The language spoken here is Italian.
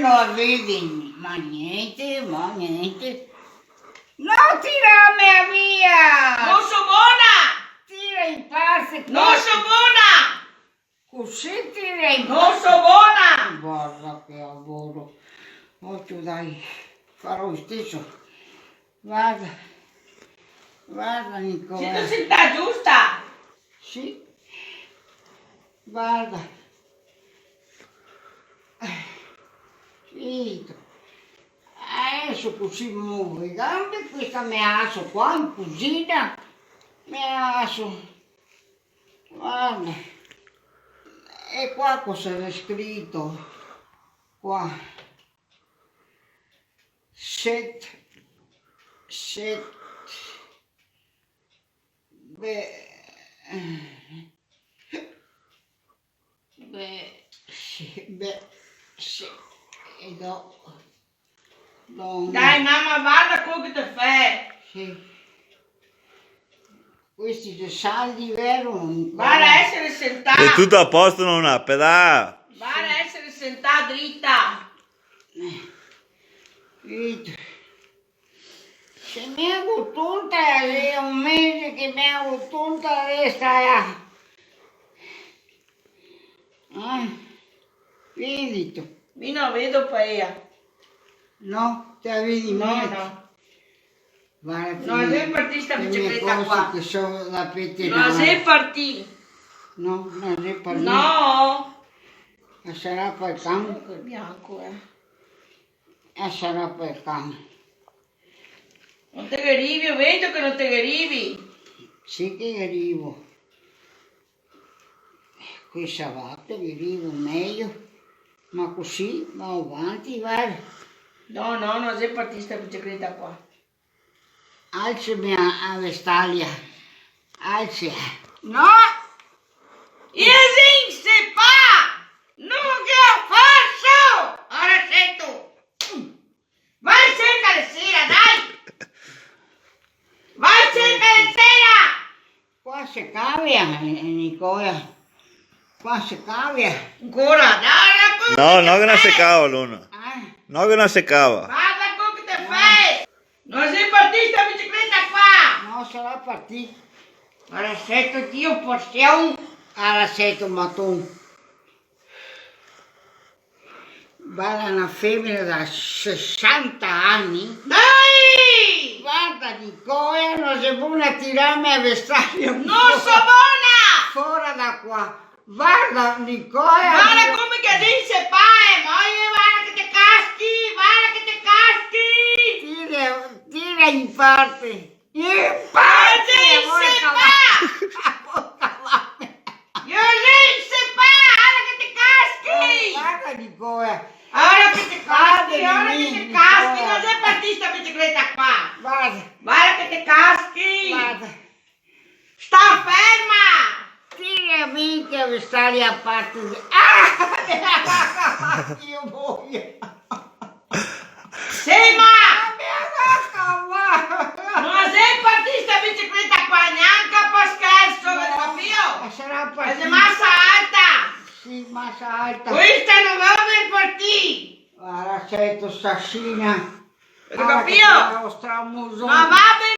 non la vedi, ma niente. No, tirame via! Non so buona! Tira in parte. Non so buona! Così tira in Non so buona! Guarda che lavoro. Oggi dai, farò lo stesso. Guarda Nicola. Se tu sei la giusta! Sì. Guarda. Finito. Adesso così muovo le gambe, questa mi asso qua in cucina. Mi asso. Guarda. E qua cosa c'è scritto? Qua. Set. Beh, sì, e Dai mamma, guarda quello che ti fai! sì. Questi sono saldi, vero? Guarda a essere sentata! È tutto a posto, non ha pedà. Guarda a essere sentata dritta! Se mi hago tonta, è un mese che mi hago tonta adesso. Finito. Io non vedo paella. No, te la vedi No, mai? no. Guarda, Non sei partita sta bicicletta qua. che sono la pettina. Non sei partita. No, non sei partita. No! E sarà per il cane. Che bianco è. E sarà per il cane. Non te che arrivi, io vedo che non te che arrivi. Sì che arrivo. Questa volta vi arrivo meglio. Ma così va avanti, guarda. No, non sei partita sta bicicletta qua. Alzami a vestaglia. Alzi. No! Io se pa! Non che ho fatto! Ora sei tu! Vai a cercare sera, dai! Vai a cercare sera! Qua si cambia, Nicola. Qua si cambia. Ancora, dai, No, no che non seccava l'uno. Eh? No che non seccava. guarda quello che te fai! Non sei partita sta bicicletta qua! No, sarà partito. Ora sei tu, Dio, porzione! Alla sento mattone. Guarda una femmina da 60 anni. Dai! Guarda Nicola, non si può tirarmi a vestaglia. Non so buona! Fuori da qua. Guarda Nicola. Guarda come che dice pai, moglie, guarda che te caschi! Tira in parte. In parte! Dice pa! Io dice pa, guarda che te caschi! Guarda Nicola. Ora che te caschi, Nicola. non sei partita sta bicicletta qua! Guarda. Guarda che te caschi! Guarda. Sta ferma! Tira mica a stare a parte. Io voglio. Sì, ma! Ma Non sei partita sta bicicletta qua neanche per scherzo, per capito? sarà È partita. massa alta! Sì, massa alta. Questa non va per partire! Guarda, sento sassina. Hai capito? Stramuso. Non va per